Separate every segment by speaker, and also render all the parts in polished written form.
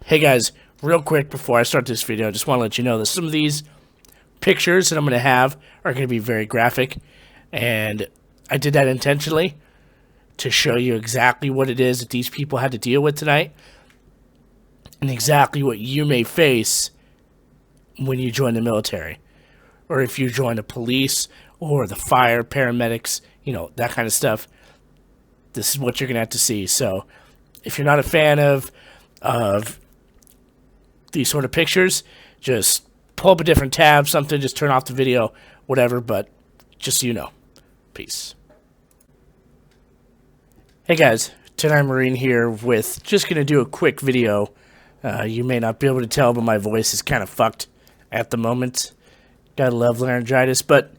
Speaker 1: Hey guys, real quick before I start this video, I just want to let you know that some of these pictures that I'm going to have are going to be very graphic, and I did that intentionally to show you exactly what it is that these people had to deal with tonight and exactly what you may face when you join the military, or if you join the police or the fire, paramedics, that kind of stuff. This is what you're going to have to see. So if you're not a fan of these sort of pictures, just pull up a different tab, something, just turn off the video, whatever, but just so you know. Peace. Hey guys, Tonight Marine here with just going to do a quick video. You may not be able to tell, but my voice is kind of fucked at the moment. Gotta love laryngitis, but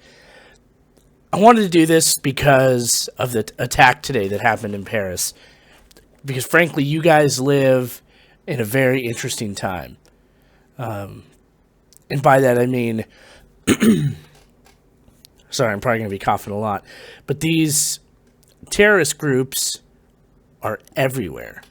Speaker 1: I wanted to do this because of the attack today that happened in Paris. Because frankly, you guys live in a very interesting time. And by that I mean, sorry, I'm probably going to be coughing a lot, but these terrorist groups are everywhere.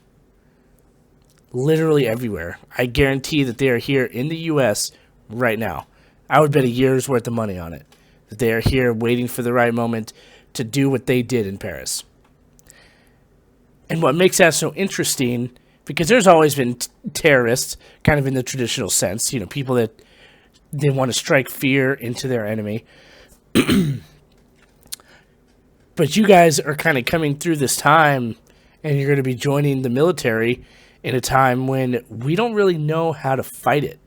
Speaker 1: Literally everywhere. I guarantee that they are here in the U.S. right now. I would bet a year's worth of money on it. That they are here waiting for the right moment to do what they did in Paris. And what makes that so interesting, because there's always been terrorists, kind of in the traditional sense, people that they want to strike fear into their enemy. But you guys are kind of coming through this time, and you're going to be joining the military in a time when we don't really know how to fight it.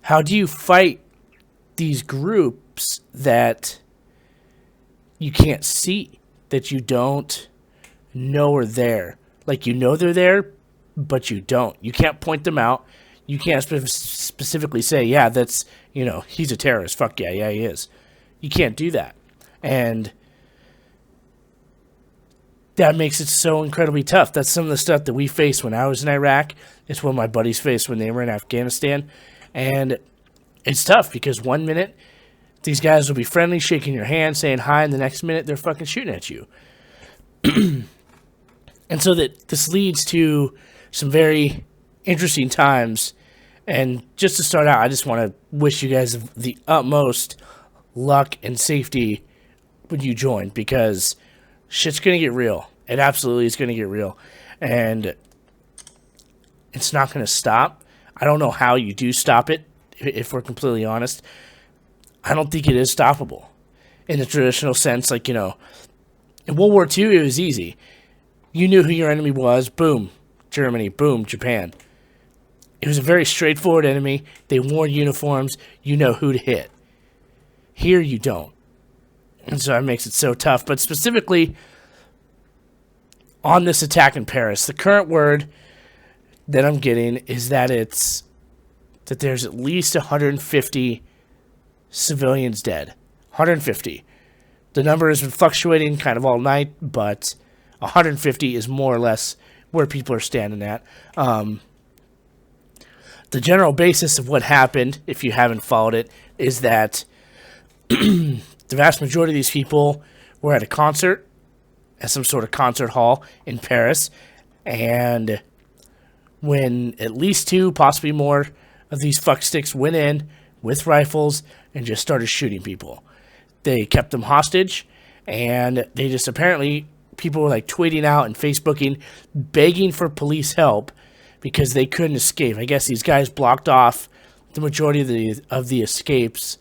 Speaker 1: How do you fight these groups that you can't see, that you don't know are there? Like, you know they're there, but you don't. You can't point them out. You can't specifically say, yeah, that's, he's a terrorist. Fuck yeah, he is. You can't do that. And that makes it so incredibly tough. That's some of the stuff that we faced when I was in Iraq. It's what my buddies faced when they were in Afghanistan. And it's tough because 1 minute, these guys will be friendly, shaking your hand, saying hi, and the next minute, they're fucking shooting at you. And so that this leads to some very interesting times. And just to start out, I just want to wish you guys the utmost luck and safety when you join, because shit's going to get real. It absolutely is going to get real. And it's not going to stop. I don't know how you do stop it, if we're completely honest. I don't think it is stoppable in the traditional sense. Like, in World War II, it was easy. You knew who your enemy was. Boom, Germany. Boom, Japan. It was a very straightforward enemy. They wore uniforms. You know who to hit. Here, you don't. And so that makes it so tough. But specifically, on this attack in Paris, the current word that I'm getting is that there's at least 150 civilians dead. 150. The number has been fluctuating kind of all night, but 150 is more or less where people are standing at. The general basis of what happened, if you haven't followed it, is that the vast majority of these people were at a concert, at some sort of concert hall in Paris, and when at least 2, possibly more, of these fucksticks went in with rifles and just started shooting people. They kept them hostage, and they just apparently, people were like tweeting out and Facebooking, begging for police help because they couldn't escape. I guess these guys blocked off the majority of the escapes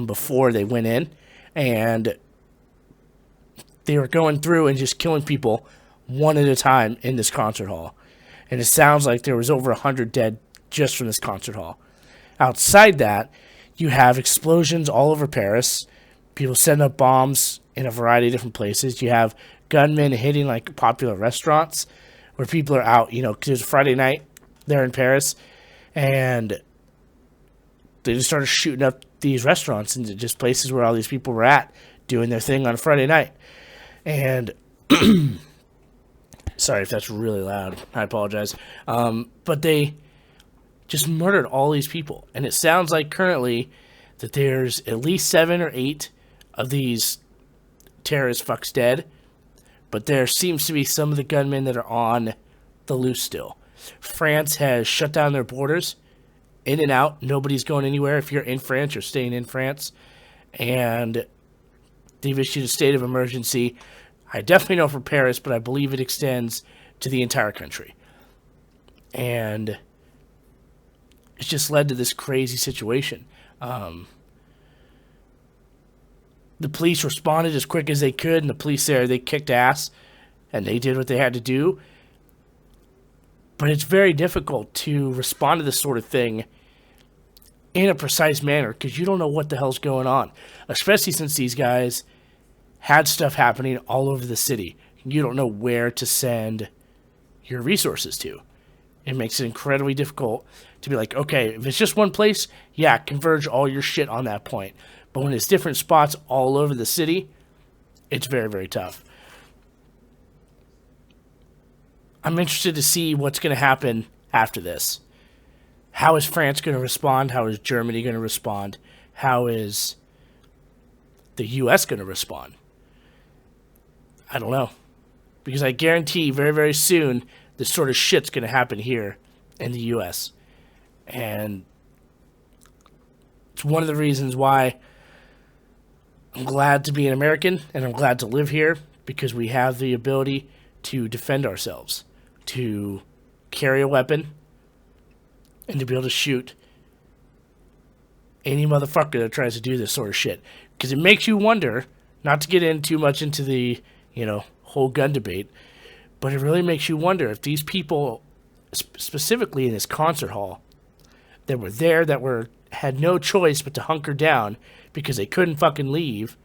Speaker 1: before they went in, and they were going through and just killing people one at a time in this concert hall. And it sounds like there was over 100 dead just from this concert hall. Outside that, you have explosions all over Paris. People setting up bombs in a variety of different places. You have gunmen hitting like popular restaurants where people are out, because it's Friday night there in Paris, and they just started shooting up these restaurants into just places where all these people were at doing their thing on a Friday night. And sorry if that's really loud. I apologize. But they just murdered all these people. And it sounds like currently that there's at least 7 or 8 of these terrorist fucks dead. But there seems to be some of the gunmen that are on the loose still. France has shut down their borders, in and out. Nobody's going anywhere. If you're in France, you're staying in France. And they've issued a state of emergency. I definitely know for Paris, but I believe it extends to the entire country. And it's just led to this crazy situation. The police responded as quick as they could, and the police there, they kicked ass, and they did what they had to do. But it's very difficult to respond to this sort of thing in a precise manner because you don't know what the hell's going on, especially since these guys had stuff happening all over the city. You don't know where to send your resources to. It makes it incredibly difficult to be like, okay, if it's just one place, yeah, converge all your shit on that point. But when it's different spots all over the city, it's very, very tough. I'm interested to see what's going to happen after this. How is France going to respond? How is Germany going to respond? How is the U.S. going to respond? I don't know. Because I guarantee very, very soon this sort of shit's going to happen here in the U.S. And it's one of the reasons why I'm glad to be an American and I'm glad to live here, because we have the ability to defend ourselves, to carry a weapon, and to be able to shoot any motherfucker that tries to do this sort of shit. Because it makes you wonder, not to get in too much into the, whole gun debate, but it really makes you wonder if these people, specifically in this concert hall, that were there, had no choice but to hunker down because they couldn't fucking leave.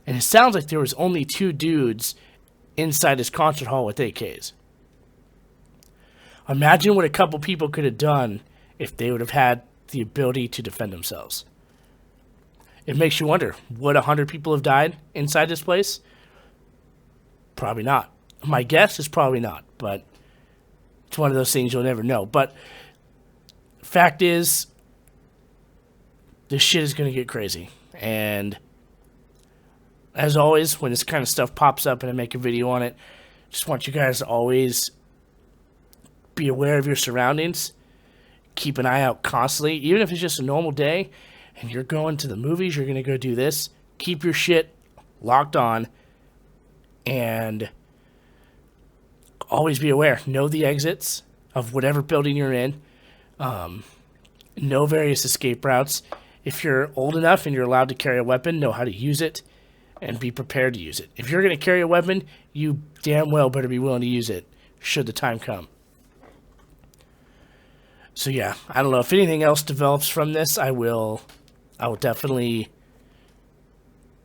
Speaker 1: And it sounds like there was only 2 dudes inside this concert hall with AKs. Imagine what a couple people could have done if they would have had the ability to defend themselves. It makes you wonder, would 100 people have died inside this place? Probably not. My guess is probably not, but it's one of those things you'll never know. But fact is, this shit is going to get crazy. And as always, when this kind of stuff pops up and I make a video on it, just want you guys to always be aware of your surroundings. Keep an eye out constantly. Even if it's just a normal day and you're going to the movies, you're going to go do this, keep your shit locked on and always be aware. Know the exits of whatever building you're in. Know various escape routes. If you're old enough and you're allowed to carry a weapon, know how to use it and be prepared to use it. If you're going to carry a weapon, you damn well better be willing to use it should the time come. So yeah, I don't know if anything else develops from this. I will definitely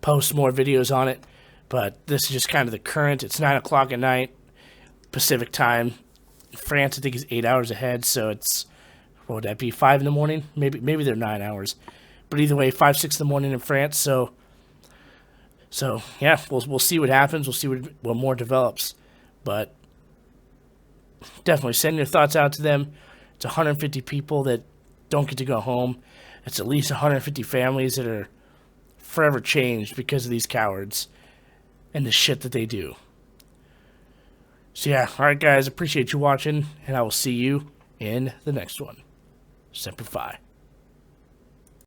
Speaker 1: post more videos on it. But this is just kind of the current. It's 9 o'clock at night, Pacific time. France, I think, is 8 hours ahead, so it's, what would that be, 5 in the morning? Maybe they're 9 hours. But either way, 5, 6 in the morning in France. So yeah, we'll see what happens. We'll see what more develops. But definitely send your thoughts out to them. It's 150 people that don't get to go home. It's at least 150 families that are forever changed because of these cowards and the shit that they do. So yeah, alright guys, appreciate you watching, and I will see you in the next one. Semper Fi.